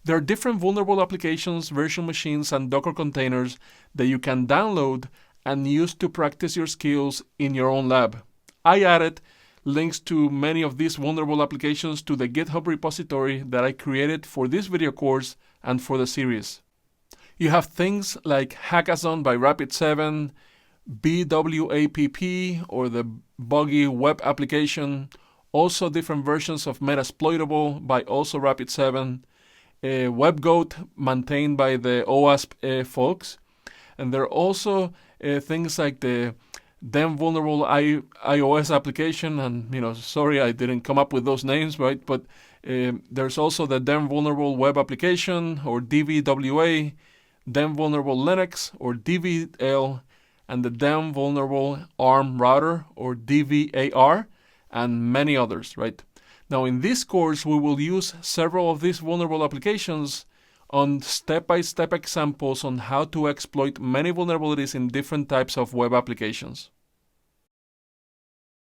There are different vulnerable applications, virtual machines, and Docker containers that you can download and use to practice your skills in your own lab. I added links to many of these vulnerable applications to the GitHub repository that I created for this video course and for the series. You have things like Hackathon by Rapid7, BWAPP or the buggy web application, also different versions of Metasploitable by also Rapid7, WebGoat maintained by the OWASP folks, and there are also things like the Damn Vulnerable iOS application, and sorry I didn't come up with those names, right? But there's also the Damn Vulnerable web application or DVWA, Damn Vulnerable Linux or DVL, and the Damn Vulnerable ARM router or DVAR, and many others, right? Now in this course we will use several of these vulnerable applications on step-by-step examples on how to exploit many vulnerabilities in different types of web applications.